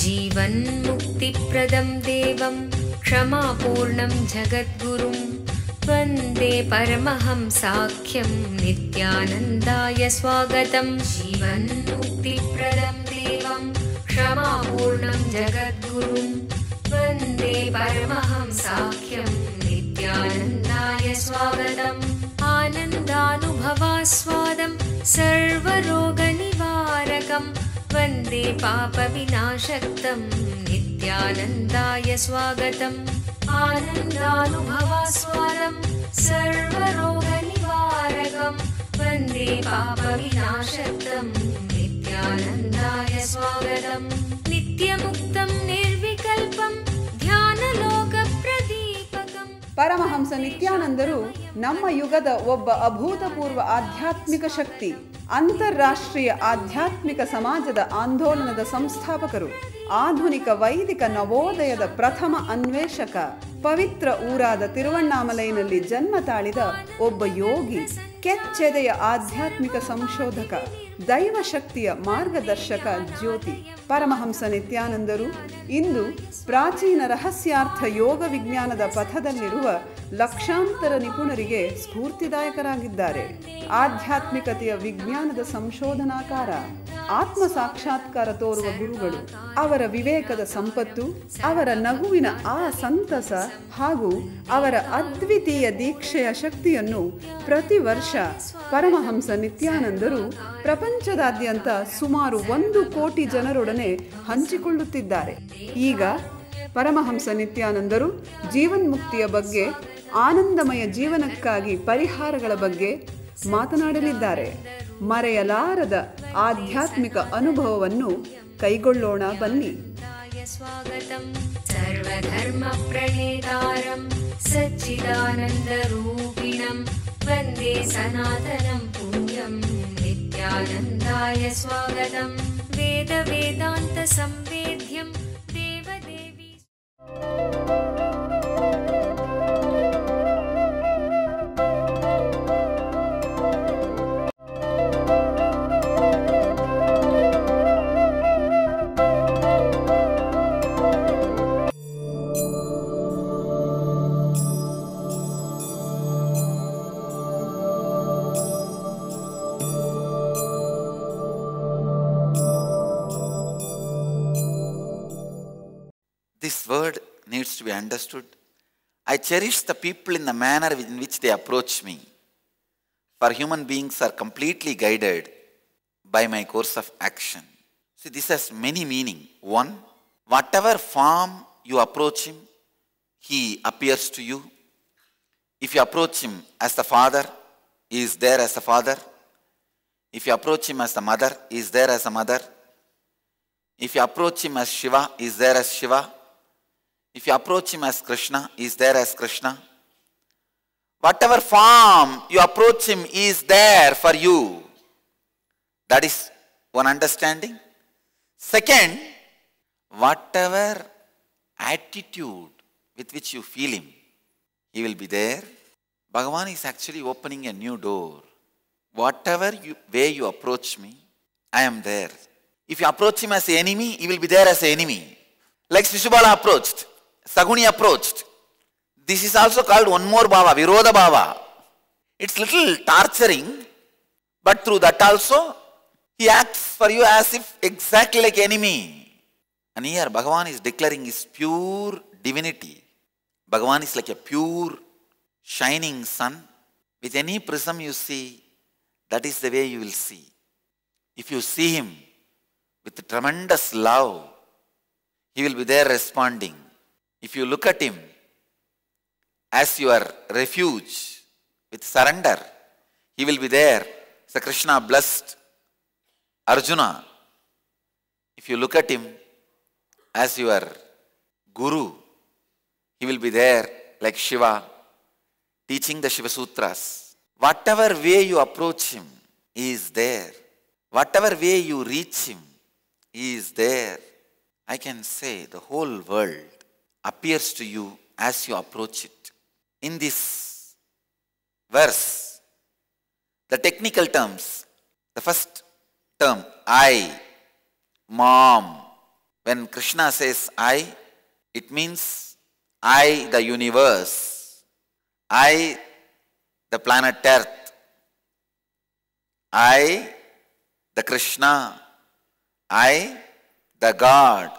जीवन्मुक्तिप्रदं देवं क्षमापूर्णं जगद्गुरुं वन्दे परमहंसाख्यं नित्यानन्दाय स्वागतं। जीवन्मुक्तिप्रदं देवं क्षमापूर्णं जगद्गुरुं वन्दे परमहंसाख्यं नित्यानन्दाय स्वागतम्। आनन्दानुभवास्वादं सर्वरोगनिवारकं वन्दे पापविनाशक्तं नित्यानन्दाय स्वागतम्। आनन्दानुभवास्वादं सर्वरोगनिवारकं वन्दे पापविनाशक्तं नित्यानन्दाय स्वागतम्। नित्यमुक्तं निर्विकल्पं ಧ್ಯಾನಲೋಕಪ್ರದೀಪಕಂ. ಪರಮಹಂಸ ನಿತ್ಯಾನಂದರು ನಮ್ಮ ಯುಗದ ಒಬ್ಬ ಅಭೂತಪೂರ್ವ ಆಧ್ಯಾತ್ಮಿಕ ಶಕ್ತಿ, ಅಂತಾರಾಷ್ಟ್ರೀಯ ಆಧ್ಯಾತ್ಮಿಕ ಸಮಾಜದ ಆಂದೋಲನದ ಸಂಸ್ಥಾಪಕರು, ಆಧುನಿಕ ವೈದಿಕ ನವೋದಯದ ಪ್ರಥಮ ಅನ್ವೇಷಕ, ಪವಿತ್ರ ಊರಾದ ತಿರುವಣ್ಣಾಮಲೈನಲ್ಲಿ ಜನ್ಮ ತಾಳಿದ ಒಬ್ಬ ಯೋಗಿ, ಕೆಚ್ಚೆದೆಯ ಆಧ್ಯಾತ್ಮಿಕ ಸಂಶೋಧಕ, ದೈವಶಕ್ತಿಯ ಮಾರ್ಗದರ್ಶಕ ಜ್ಯೋತಿ. ಪರಮಹಂಸ ನಿತ್ಯಾನಂದರು ಇಂದು ಪ್ರಾಚೀನ ರಹಸ್ಯಾರ್ಥ ಯೋಗ ವಿಜ್ಞಾನದ ಪಥದಲ್ಲಿರುವ ಲಕ್ಷಾಂತರ ನಿಪುಣರಿಗೆ ಸ್ಫೂರ್ತಿದಾಯಕರಾಗಿದ್ದಾರೆ. ಆಧ್ಯಾತ್ಮಿಕತೆಯ ವಿಜ್ಞಾನದ ಸಂಶೋಧನಾಕಾರ, ಆತ್ಮ ಸಾಕ್ಷಾತ್ಕಾರ ತೋರುವ ಗುರುಗಳು. ಅವರ ವಿವೇಕದ ಸಂಪತ್ತು, ಅವರ ನಗುವಿನ ಆ ಸಂತಸ ಹಾಗೂ ಅವರ ಅದ್ವಿತೀಯ ದೀಕ್ಷೆಯ ಶಕ್ತಿಯನ್ನು ಪ್ರತಿ ವರ್ಷ ಪರಮಹಂಸ ನಿತ್ಯಾನಂದರು ಪ್ರಪಂಚದಾದ್ಯಂತ ಸುಮಾರು 1 ಕೋಟಿ ಜನರೊಡನೆ ಹಂಚಿಕೊಳ್ಳುತ್ತಿದ್ದಾರೆ. ಈಗ ಪರಮಹಂಸ ನಿತ್ಯಾನಂದರು ಜೀವನ್ಮುಕ್ತಿಯ ಬಗ್ಗೆ, ಆನಂದಮಯ ಜೀವನಕ್ಕಾಗಿ ಪರಿಹಾರಗಳ ಬಗ್ಗೆ ಮಾತನಾಡಲಿದ್ದಾರೆ. ಮರೆಯಲಾರದ ಆಧ್ಯಾತ್ಮಿಕ ಅನುಭವವನ್ನು ಕೈಗೊಳ್ಳೋಣ ಬನ್ನಿ. ಸರ್ವಧರ್ಮ ಪ್ರಣೇತಾರಂ ಸಚ್ಚಿದಾನಂದರೂಪಿಣಂ ವಂದೇ ಸನಾತನಂ ಪುಣ್ಯಂ ನಿತ್ಯಾನಂದಾಯ ಸ್ವಾಗತಂ. ವೇದ ವೇದಾಂತ ಸಂವೇದ್ಯಂ ದೇವದೇವಿ. This word needs to be understood. I cherish the people in the manner in which they approach me. For human beings are completely guided by my course of action. See, this has many meanings. One, whatever form you approach him, he appears to you. If you approach him as the father, he is there as the father. If you approach him as the mother, he is there as a mother. If you approach him as Shiva, he is there as Shiva. If you approach him as Krishna, he is there as Krishna. Whatever form you approach him, he is there for you. That is one understanding. Second, whatever attitude with which you feel him, he will be there. Bhagavan is actually opening a new door. Whatever way you approach me, I am there. If you approach him as an enemy, he will be there as an enemy. Like Shishubala approached, Saguni approached. This is also called one more bhava, Virodha bhava. It's little torturing, but through that also, he acts for you as if exactly like enemy. And here Bhagavan is declaring his pure divinity. Bhagavan is like a pure, shining sun. With any prism you see, that is the way you will see. If you see him with tremendous love, he will be there responding. If you look at him as your refuge with surrender, he will be there. So Krishna blessed Arjuna. If you look at him as your guru, he will be there like Shiva, teaching the Shiva Sutras. Whatever way you approach him, he is there. Whatever way you reach him, he is there. I can say the whole world appears to you as you approach it. in this verse, the technical terms, the first term, I, Mom. When Krishna says I, it means I, the universe, I, the planet Earth, I, the Krishna, I, the God,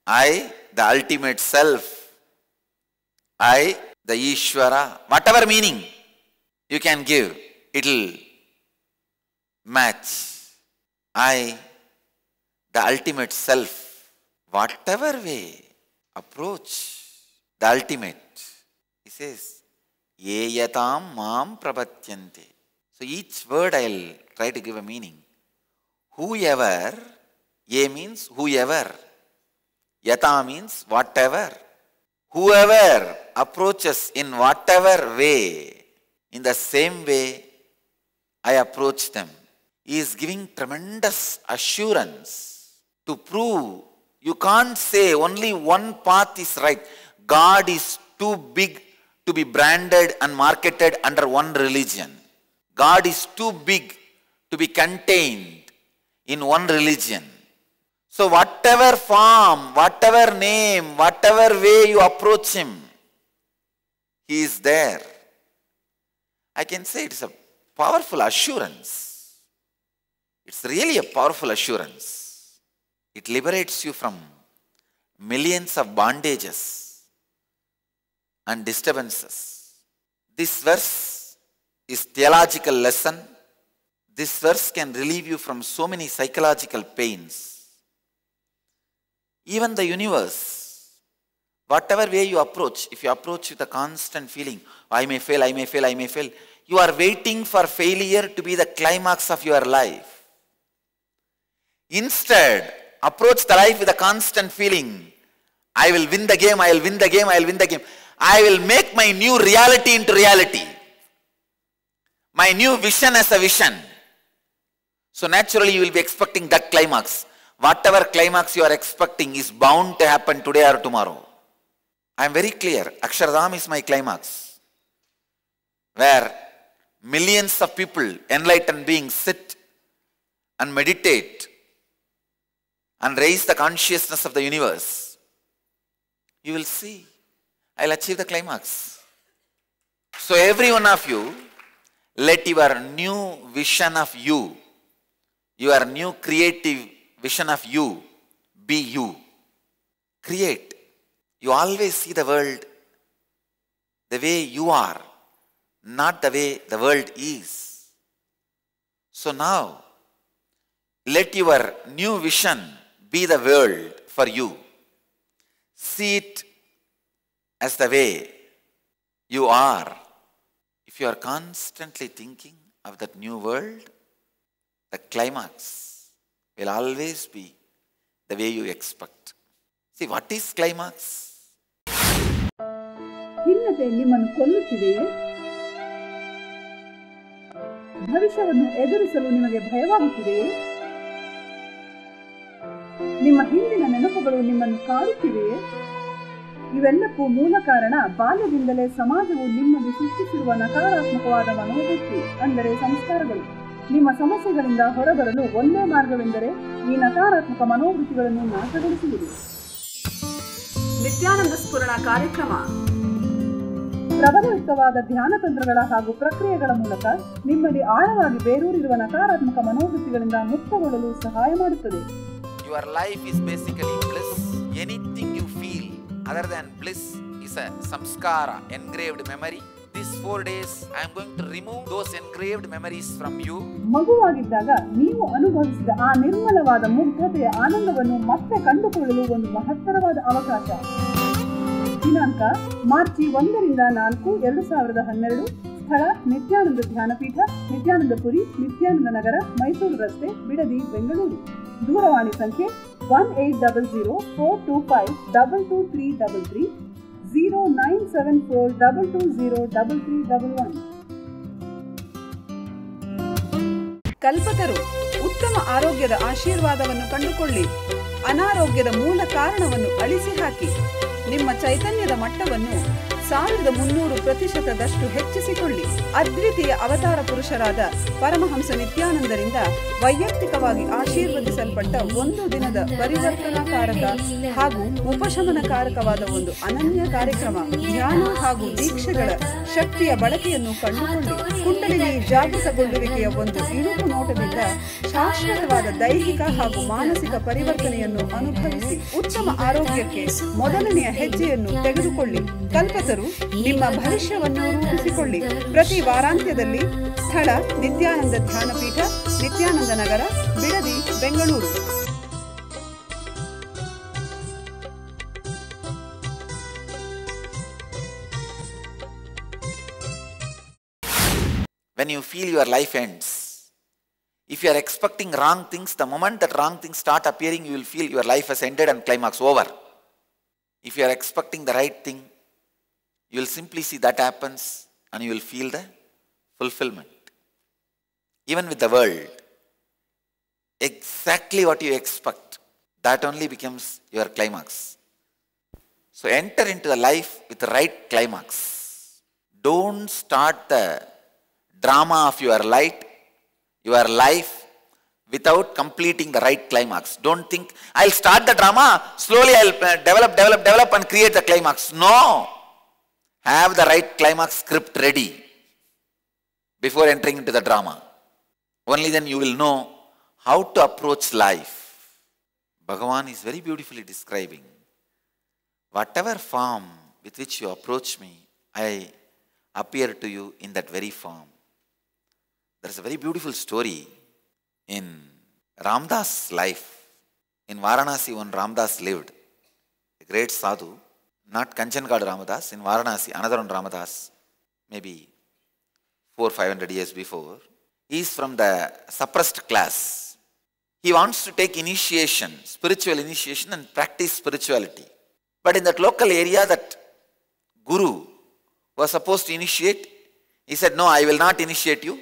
I, the ultimate self, I, the Ishvara, whatever meaning you can give, it will match. I, the ultimate self, whatever way approach the ultimate. He says, Yeyatam mam prapatyante. So each word I will try to give a meaning. Whoever, Ye means whoever, Yata means whatever. Whoever approaches in whatever way, in the same way I approach them. He is giving tremendous assurance to prove you can't say only one path is right. God is too big to be branded and marketed under one religion. God is too big to be contained in one religion. So whatever form, whatever name, whatever way you approach Him, He is there. I can say it is a powerful assurance. It's really a powerful assurance. It liberates you from millions of bondages and disturbances. This verse is theological lesson. This verse can relieve you from so many psychological pains. Even the universe, whatever way you approach, if you approach with a constant feeling, I may fail, I may fail, I may fail, you are waiting for failure to be the climax of your life. Instead, approach the life with a constant feeling, I will win the game, I will win the game, I will win the game. I will make my new reality into reality. My new vision as a vision. So naturally you will be expecting that climax. Whatever climax you are expecting is bound to happen today or tomorrow. I am very clear. Akshardham is my climax. Where millions of people, enlightened beings, sit and meditate and raise the consciousness of the universe. You will see. I will achieve the climax. So every one of you, let your new vision of you, your new creative vision of you, be you. Create. You always see the world the way you are, not the way the world is. So now, let your new vision be the world for you. See it as the way you are. If you are constantly thinking of that new world, the climax will always be the way you expect. See, what is climax? ಖಿನ್ನತೆ ನಿಮ್ಮನ್ನು ಕೊಲ್ಲುತ್ತಿದೆಯೇ? ಭವಿಷ್ಯವನ್ನು ಎದುರಿಸಲು ನಿಮಗೆ ಭಯವಾಗುತ್ತಿದೆಯೇ? ನಿಮ್ಮ ಹಿಂದಿನ ನೆನಪುಗಳು ನಿಮ್ಮನ್ನು ಕಾಡುತ್ತಿವೆಯೇ? ಇವೆಲ್ಲಕ್ಕೂ ಮೂಲ ಕಾರಣ ಬಾಲ್ಯದಿಂದಲೇ ಸಮಾಜವು ನಿಮ್ಮಲ್ಲಿ ಸೃಷ್ಟಿಸಿರುವ ನಕಾರಾತ್ಮಕವಾದ ಮನೋವೃತ್ತಿ, ಅಂದರೆ ಸಂಸ್ಕಾರಗಳು. ನಿಮ್ಮ ಸಮಸ್ಯೆಗಳಿಂದ ಹೊರಬರಲು ಒಂದೇ ಮಾರ್ಗವೆಂದರೆ ಈ ನಕಾರಾತ್ಮಕ ಮನೋವೃತ್ತಿಗಳನ್ನು ನಾಶಗೊಳಿಸುವುದು. ನಿತ್ಯಾನಂದ ಸ್ಫುರಣ ಕಾರ್ಯಕ್ರಮ ಪ್ರಬಲಯುಕ್ತವಾದ ಧ್ಯಾನ ತಂತ್ರಗಳ ಹಾಗೂ ಪ್ರಕ್ರಿಯೆಗಳ ಮೂಲಕ ನಿಮ್ಮಲ್ಲಿ ಆಳವಾಗಿ ಬೇರೂರಿರುವ ನಕಾರಾತ್ಮಕ ಮನೋವೃತ್ತಿಗಳಿಂದ ಮುಕ್ತಗೊಳ್ಳಲು ಸಹಾಯ ಮಾಡುತ್ತದೆ. Your life is basically bliss. Anything you feel other than bliss is a samskara, engraved memory. These 4 days I am going to remove those engraved memories from you. ಮಗುವಾಗಿದ್ದಾಗ ನೀವು ಅನುಭವಿಸಿದ ಆ ನಿರ್ಮಲವಾದ ಮುಗ್ಧತೆಯ ಆನಂದವನ್ನು ಮತ್ತೆ ಕಂಡುಕೊಳ್ಳಲು ಒಂದು ಮಹತ್ತರವಾದ ಅವಕಾಶ. ದಿನಾಂಕ ಮಾರ್ಚ್ 1 ರಿಂದ 4, 2012. ಸ್ಥಳ ನಿತ್ಯಾನಂದ ಧ್ಯಾನಪೀಠ, ನಿತ್ಯಾನಂದಪುರಿ, ನಿತ್ಯಾನಂದ ನಗರ, ಮೈಸೂರು ರಸ್ತೆ, ಬಿಡದಿ, ಬೆಂಗಳೂರು. ದೂರವಾಣಿ ಸಂಖ್ಯೆ 1800-425-22333, 0974-220-3311. ಕಲ್ಪತರು ಉತ್ತಮ ಆರೋಗ್ಯದ ಆಶೀರ್ವಾದವನ್ನು ಕಂಡುಕೊಳ್ಳಿ. ಅನಾರೋಗ್ಯದ ಮೂಲ ಕಾರಣವನ್ನು ಅಳಿಸಿ ಹಾಕಿ. ನಿಮ್ಮ ಚೈತನ್ಯದ ಮಟ್ಟವನ್ನು 1300% ಹೆಚ್ಚಿಸಿಕೊಳ್ಳಿ. ಅದ್ವಿತೀಯ ಅವತಾರ ಪುರುಷರಾದ ಪರಮಹಂಸ ನಿತ್ಯಾನಂದರಿಂದ ವೈಯಕ್ತಿಕವಾಗಿ ಆಶೀರ್ವದಿಸಲ್ಪಟ್ಟ ಒಂದು ದಿನದ ಪರಿವರ್ತನಾಕಾರಕ ಹಾಗೂ ಉಪಶಮನಕಾರಕವಾದ ಒಂದು ಅನನ್ಯ ಕಾರ್ಯಕ್ರಮ. ಧ್ಯಾನ ಹಾಗೂ ದೀಕ್ಷೆಗಳ ಶಕ್ತಿಯ ಬಳಕೆಯನ್ನು ಕಂಡುಕೊಳ್ಳಿ. ಕುಂಡಲಿನಿ ಜಾಗೃತಗೊಳ್ಳುವಿಕೆಯ ಒಂದು ಇಣುಕು ನೋಟದಿಂದ ಶಾಶ್ವತವಾದ ದೈಹಿಕ ಹಾಗೂ ಮಾನಸಿಕ ಪರಿವರ್ತನೆಯನ್ನು ಅನುಭವಿಸಿ ಉತ್ತಮ ಆರೋಗ್ಯಕ್ಕೆ ಮೊದಲನೆಯ ಹೆಜ್ಜೆಯನ್ನು ತೆಗೆದುಕೊಳ್ಳಿ. ಕಲ್ಪತರು ನಿಮ್ಮ ಭವಿಷ್ಯವನ್ನು ರೂಪಿಸಿಕೊಳ್ಳಿ. ಪ್ರತಿ ವಾರಾಂತ್ಯದಲ್ಲಿ ಸ್ಥಳ ನಿತ್ಯಾನಂದ ಧ್ಯಾನಪೀಠ, ನಿತ್ಯಾನಂದ ನಗರ, Bidadi, Bengaluru. When you feel your life ends, if you are expecting wrong things, the moment that wrong things start appearing, you will feel your life has ended and climax over. If you are expecting the right thing, you will simply see that happens and you will feel the fulfillment. Even with the world, exactly what you expect, that only becomes your climax. So enter into the life with the right climax. Don't start the drama of your life without completing the right climax. Don't think, I'll start the drama, slowly I'll develop and create the climax. No! Have the right climax script ready before entering into the drama. Only then you will know how to approach life. Bhagavan is very beautifully describing, whatever form with which you approach me, I appear to you in that very form. There is a very beautiful story in Ramdas' life. In Varanasi, when Ramdas lived, a great sadhu, not Kanchangarh Ramadas, in Varanasi, another one Ramadas, maybe 400-500 years before. He is from the suppressed class. He wants to take initiation, spiritual initiation, and practice spirituality. But in that local area, that guru was supposed to initiate, he said, no, I will not initiate you.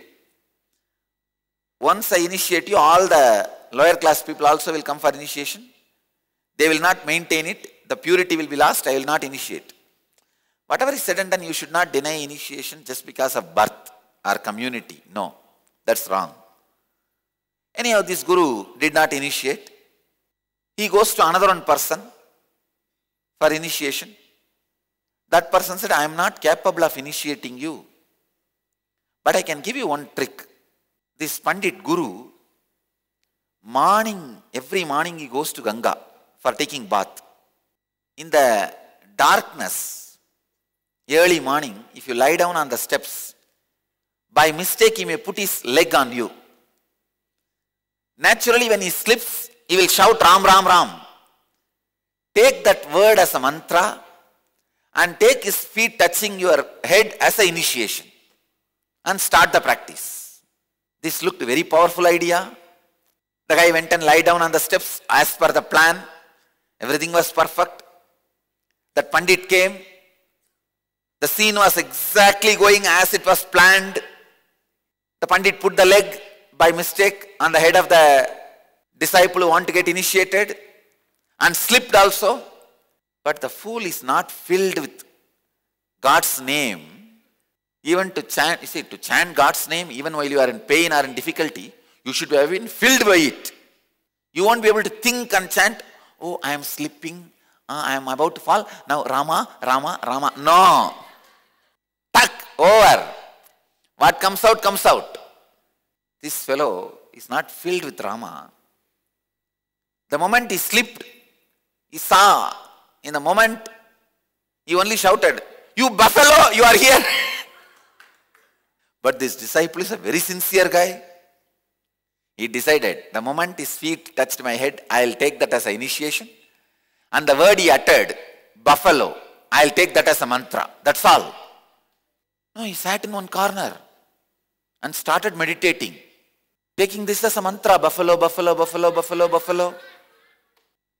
Once I initiate you, all the lower class people also will come for initiation. They will not maintain it. The purity will be lost. I will not initiate. Whatever is said and done, you should not deny initiation just because of birth or community. No, that's wrong. Anyhow, this guru did not initiate. He goes to another one person for initiation. That person said, I am not capable of initiating you, but I can give you one trick. This Pandit Guru, every morning he goes to Ganga for taking bath. In the darkness, early morning, if you lie down on the steps, by mistake he may put his leg on you. Naturally, when he slips, he will shout Ram, Ram, Ram. Take that word as a mantra and take his feet touching your head as an initiation and start the practice. This looked a very powerful idea. The guy went and lied down on the steps as per the plan. Everything was perfect. That Pandit came. The scene was exactly going as it was planned. The Pandit put the leg by mistake on the head of the disciple who want to get initiated and slipped also. But the fool is not filled with God's name. Even to chant, you see, to chant God's name even while you are in pain or in difficulty, you should have been filled by it. You won't be able to think and chant, oh, I am slipping, I am about to fall, now Rama, Rama, Rama. No. Tuck, over. What comes out, comes out. This fellow is not filled with Rama. The moment he slipped, he saw, in the moment, he only shouted, you buffalo, you are here. But this disciple is a very sincere guy. He decided, the moment his feet touched my head, I'll take that as an initiation. And the word he uttered, buffalo, I'll take that as a mantra. That's all. No, he sat in one corner and started meditating. Taking this as a mantra, buffalo, buffalo, buffalo, buffalo, buffalo.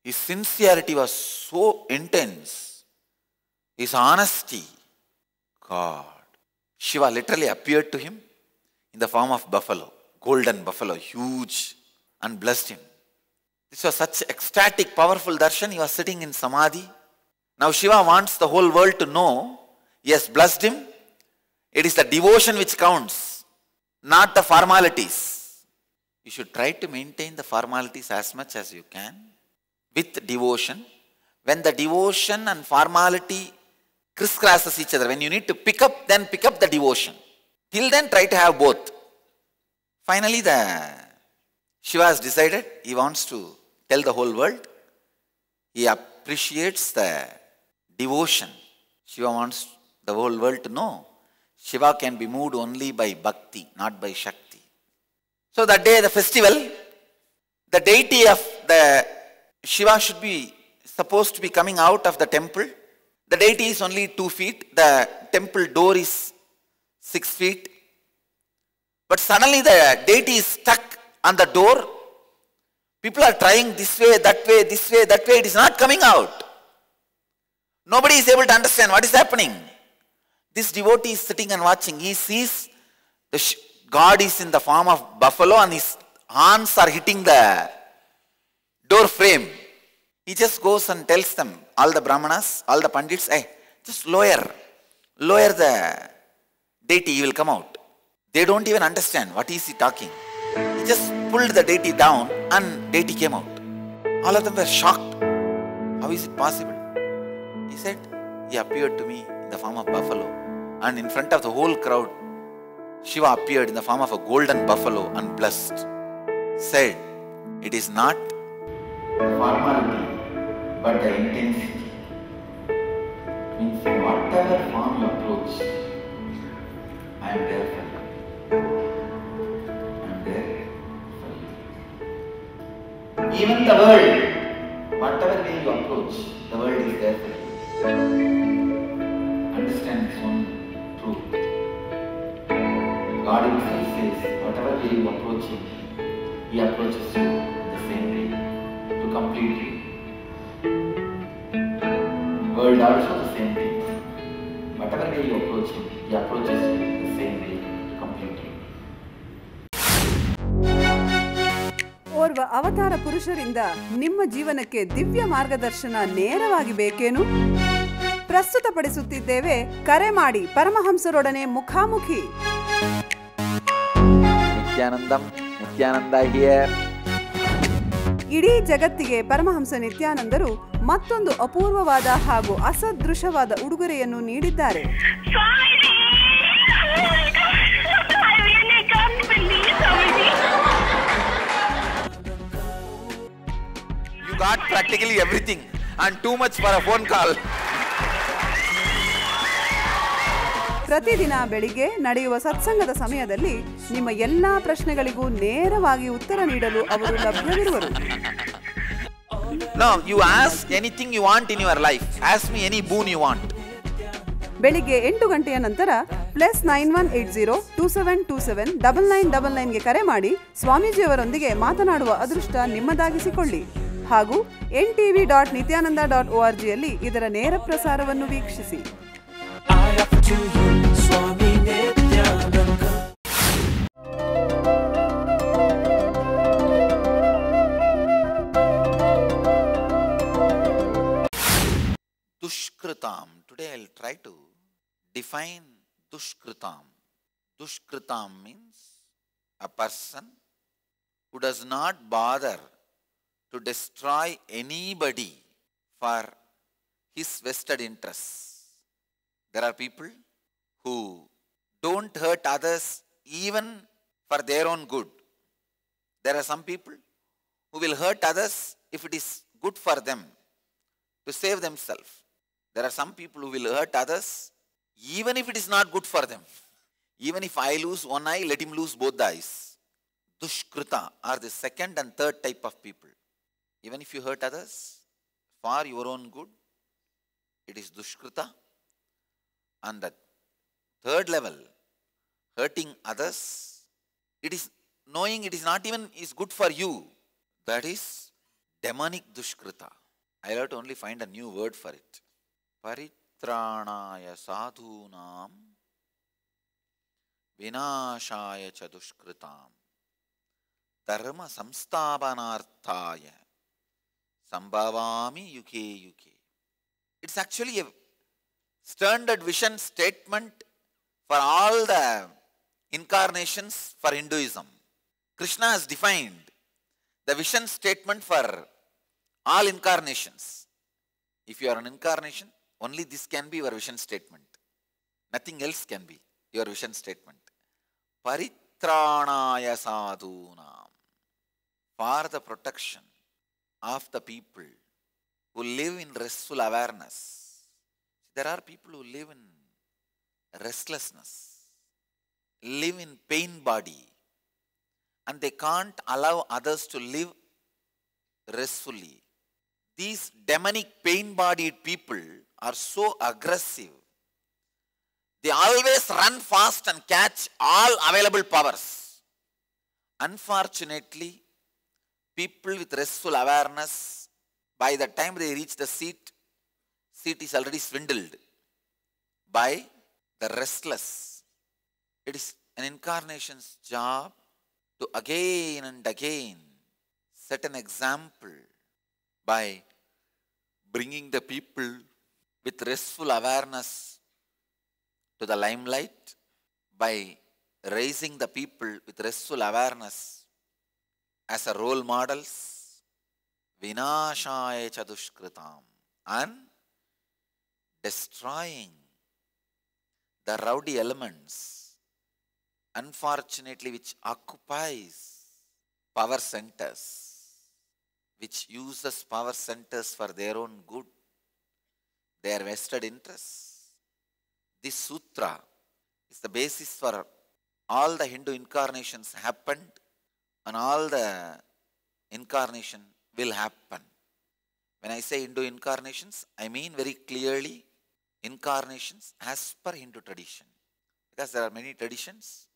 His sincerity was so intense. His honesty. God. Shiva literally appeared to him in the form of buffalo, golden buffalo, huge, and blessed him. This was such ecstatic, powerful darshan. He was sitting in samadhi. Now Shiva wants the whole world to know He has blessed him. It is the devotion which counts, not the formalities. You should try to maintain the formalities as much as you can with devotion. When the devotion and formality crisscrosses each other, when you need to pick up, then pick up the devotion. Till then, try to have both. Finally, the Shiva has decided he wants to tell the whole world. He appreciates the devotion. Shiva wants the whole world to know Shiva can be moved only by bhakti, not by shakti. So that day, the festival, the deity of the Shiva should be supposed to be coming out of the temple. The deity is only 2 feet. The temple door is 6 feet. But suddenly the deity is stuck on the door. People are trying this way, that way, this way, that way. It is not coming out. Nobody is able to understand what is happening. This devotee is sitting and watching. He sees the God is in the form of buffalo and his horns are hitting the door frame. He just goes and tells them, all the brahmanas, all the pandits, hey, just lower the deity, he will come out. They don't even understand what is he talking. He just pulled the deity down and deity came out. All of them were shocked. How is it possible? He said, he appeared to me in the form of buffalo, and in front of the whole crowd, Shiva appeared in the form of a golden buffalo and blessed. Said, it is not the formality, but the intensity. Means in whatever form you approach, I am there for you. I am there for you. Even the world, whatever way you approach, the world is there for you. Understand its own truth. God himself says, whatever way you approach him, he approaches you in the same way to complete you. World also the same thing. Whatever way you approach him, he approaches you in the same way to complete you. ಓರ್ವ ಅವತಾರ ಪುರುಷರಿಂದ ನಿಮ್ಮ ಜೀವನಕ್ಕೆ ದಿವ್ಯ ಮಾರ್ಗದರ್ಶನ ನೇರವಾಗಿ ಬೇಕೇನು? ಪ್ರಸ್ತುತಪಡಿಸುತ್ತಿದ್ದೇವೆ, ಕರೆ ಮಾಡಿ ಪರಮಹಂಸರೊಡನೆ ಮುಖಾಮುಖಿ. ನಿತ್ಯಾನಂದ ಹಿಯರ್. ಇಡೀ ಜಗತ್ತಿಗೆ ಪರಮಹಂಸ ನಿತ್ಯಾನಂದರು ಮತ್ತೊಂದು ಅಪೂರ್ವವಾದ ಹಾಗೂ ಅಸದೃಶವಾದ ಉಡುಗೊರೆಯನ್ನು ನೀಡಿದ್ದಾರೆ. You got practically everything and too much for a phone call. ಪ್ರತಿದಿನ ಬೆಳಿಗ್ಗೆ ನಡೆಯುವ ಸತ್ಸಂಗದ ಸಮಯದಲ್ಲಿ ನಿಮ್ಮ ಎಲ್ಲಾ ಪ್ರಶ್ನೆಗಳಿಗೂ ನೇರವಾಗಿ ಉತ್ತರ ನೀಡಲು ಅವರು ಲಭ್ಯವಿರುವರು. No, you ask anything you want in your life. Ask me any boon you want. ಬೆಳಿಗ್ಗೆ 8 ಗಂಟೆಯ ನಂತರ +9180 2727 9999 ಗೆ ಕರೆ ಮಾಡಿ ಸ್ವಾಮೀಜಿಯವರೊಂದಿಗೆ ಮಾತನಾಡುವ ಅದೃಷ್ಟ ನಿಮ್ಮದಾಗಿಸಿಕೊಳ್ಳಿ. ಹಾಗೂ ntv.nithyananda.org ಯಲ್ಲಿ ಇದರ ನೇರ ಪ್ರಸಾರವನ್ನು ವೀಕ್ಷಿಸಿ. Dushkritam. Today I will try to define Dushkritam. Dushkritam means a person who does not bother to destroy anybody for his vested interests. There are people who don't hurt others even for their own good. There are some people who will hurt others if it is good for them to save themselves. There are some people who will hurt others even if it is not good for them. Even if I lose one eye, let him lose both the eyes. Dushkrita are the second and third type of people. Even if you hurt others for your own good, it is Dushkrita. And the third level, hurting others, it is knowing it is not even is good for you. That is demonic Dushkrita. I will have to only find a new word for it. Paritranaya sadhunam vinashaya cha dushkritam dharma samsthapanarthaya sambhavami yuke yuke. It's actually a standard vision statement for all the incarnations for Hinduism. Krishna has defined the vision statement for all incarnations. If you are an incarnation, only this can be your vision statement. Nothing else can be your vision statement. Paritranaya sadhunam, for the protection of the people who live in restful awareness. There are people who live in restlessness, live in pain body, and they can't allow others to live restfully. These demonic pain-bodied people are so aggressive. They always run fast and catch all available powers. Unfortunately, people with restful awareness, by the time they reach the seat is already swindled by the restless. It is an incarnation's job to again and again set an example by bringing the people with restful awareness to the limelight, by raising the people with restful awareness as a role models, vinashaya chadushkritam, and destroying the rowdy elements, unfortunately, which occupies power centers, which uses power centers for their own good, their vested interests. This sutra is the basis for all the Hindu incarnations happened, and all the incarnation will happen. When I say Hindu incarnations, I mean very clearly incarnations as per Hindu tradition. Because there are many traditions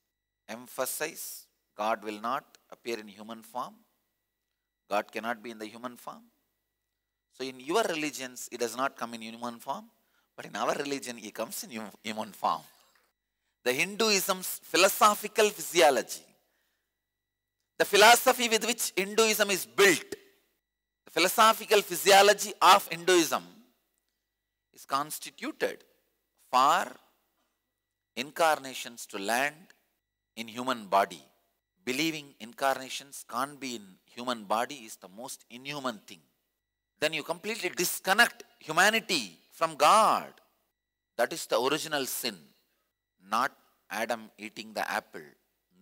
emphasize God will not appear in human form. God cannot be in the human form. So in your religions, He does not come in human form, but in our religion, He comes in human form. The Hinduism's philosophical physiology, the philosophy with which Hinduism is built, the philosophical physiology of Hinduism is constituted for incarnations to land in human body. Believing incarnations can't be in human body is the most inhuman thing. Then you completely disconnect humanity from God. That is the original sin. Not Adam eating the apple.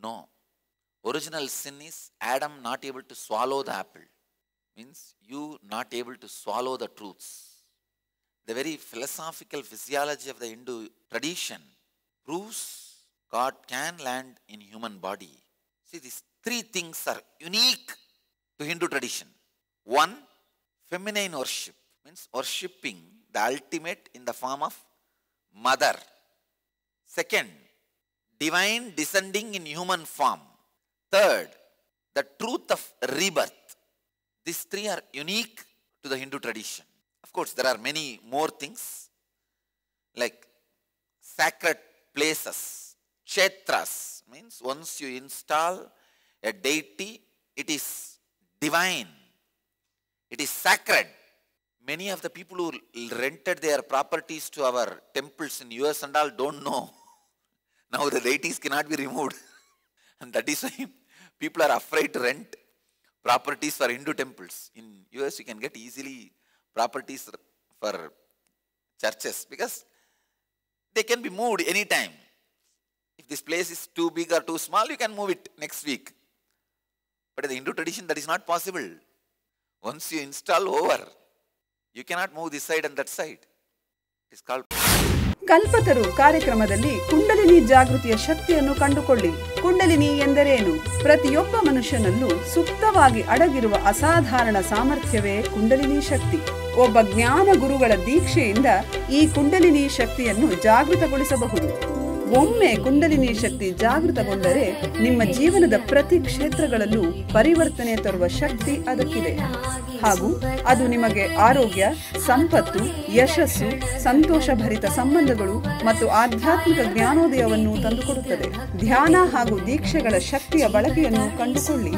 No. Original sin is Adam not able to swallow the apple. Means you not able to swallow the truths. The very philosophical physiology of the Hindu tradition proves God can land in human body. See, these three things are unique to Hindu tradition. One, feminine worship, means worshipping the ultimate in the form of mother. Second, divine descending in human form. Third, the truth of rebirth. These three are unique to the Hindu tradition. Of course, there are many more things like sacred places, kshetras, means once you install a deity, it is divine, it is sacred. Many of the people who rented their properties to our temples in US and all don't know. Now the deities cannot be removed. And that is why people are afraid to rent properties for Hindu temples. In US you can get easily properties for churches because they can be moved anytime. If this place is too big or too small, you can move it next week. But in the Hindu tradition, that is not possible. Once you install over, you cannot move this side and that side. It is called... ಕಲ್ಪತರು ಕಾರ್ಯಕ್ರಮದಲ್ಲಿ ಕುಂಡಲಿನಿ ಜಾಗೃತಿಯ ಶಕ್ತಿಯನ್ನು ಕಂಡುಕೊಳ್ಳಿ. ಕುಂಡಲಿನಿ ಎಂದರೇನು? ಪ್ರತಿಯೊಬ್ಬ ಮನುಷ್ಯನಲ್ಲೂ ಸುಪ್ತವಾಗಿ ಅಡಗಿರುವ ಅಸಾಧಾರಣ ಸಾಮರ್ಥ್ಯವೇ ಕುಂಡಲಿನಿ ಶಕ್ತಿ. ಒಬ್ಬ ಜ್ಞಾನ ಗುರುಗಳ ದೀಕ್ಷೆಯಿಂದ ಈ ಕುಂಡಲಿನಿ ಶಕ್ತಿಯನ್ನು ಜಾಗೃತಗೊಳಿಸಬಹುದು. ಒಮ್ಮೆ ಕುಂಡಲಿನಿ ಶಕ್ತಿ ಜಾಗೃತಗೊಂಡರೆ ನಿಮ್ಮ ಜೀವನದ ಪ್ರತಿ ಕ್ಷೇತ್ರಗಳಲ್ಲೂ ಪರಿವರ್ತನೆ ತರುವ ಶಕ್ತಿ ಅದಕ್ಕಿದೆ. ಹಾಗೂ ಅದು ನಿಮಗೆ ಆರೋಗ್ಯ, ಸಂಪತ್ತು, ಯಶಸ್ಸು, ಸಂತೋಷಭರಿತ ಸಂಬಂಧಗಳು ಮತ್ತು ಆಧ್ಯಾತ್ಮಿಕ ಜ್ಞಾನೋದಯವನ್ನು ತಂದುಕೊಡುತ್ತದೆ. ಧ್ಯಾನ ಹಾಗೂ ದೀಕ್ಷೆಗಳ ಶಕ್ತಿಯ ಬಳಕೆಯನ್ನು ಕಂಡುಕೊಳ್ಳಿ.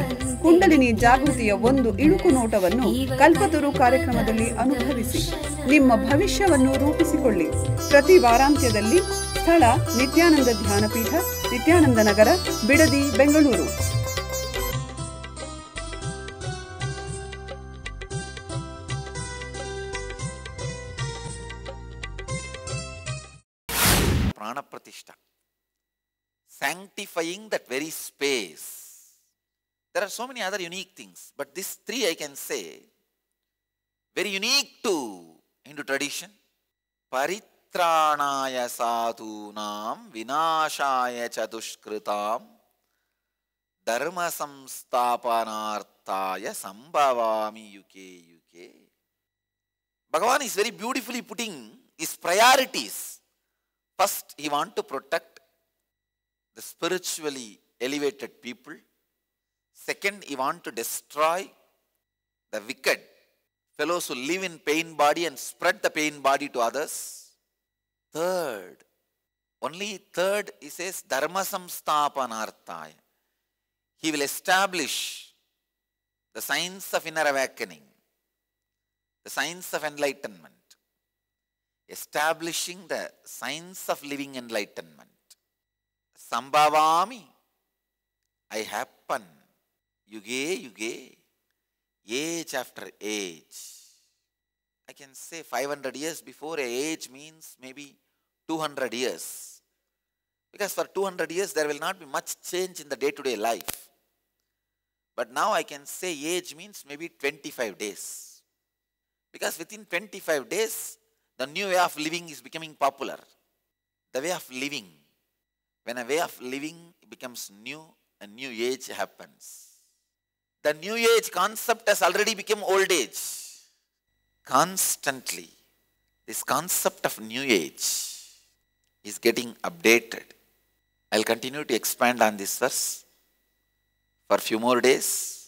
ಕುಂಡಲಿನಿ ಜಾಗೃತಿಯ ಒಂದು ಇಣುಕು ನೋಟವನ್ನು ಕಲ್ಪತರು ಕಾರ್ಯಕ್ರಮದಲ್ಲಿ ಅನುಭವಿಸಿ. ನಿಮ್ಮ ಭವಿಷ್ಯವನ್ನು ರೂಪಿಸಿಕೊಳ್ಳಿ. ಪ್ರತಿ ವಾರಾಂತ್ಯದಲ್ಲಿ ಸ್ಥಳ ನಿತ್ಯಾನಂದ ಧ್ಯಾನಪೀಠ, ನಿತ್ಯಾನಂದ ನಗರ, Bidadi, Bengaluru. Prana Pratishtha, sanctifying that very space. There are so many other unique things, but these three I can say, very unique to Hindu tradition. Paritranaya sadhunam vinashaya chadushkritam dharma samsthapanarthaya sambhavami yuke yuke. Bhagavan is very beautifully putting his priorities. First, he wants to protect the spiritually elevated people. Second, he wants to destroy the wicked fellows who live in pain body and spread the pain body to others. Third, he says, dharma samsthapanarthaya. He will establish the science of inner awakening, the science of enlightenment. Establishing the science of living enlightenment. Sambhavami, I happen, yuge yuge, age after age. I can say 500 years before, a age means maybe 200 years. Because for 200 years there will not be much change in the day-to-day life. But now I can say age means maybe 25 days. Because within 25 days, the new way of living is becoming popular. The way of living. When a way of living becomes new, a new age happens. The new age concept has already become old age. Constantly, this concept of new age is getting updated. I'll continue to expand on this verse for a few more days.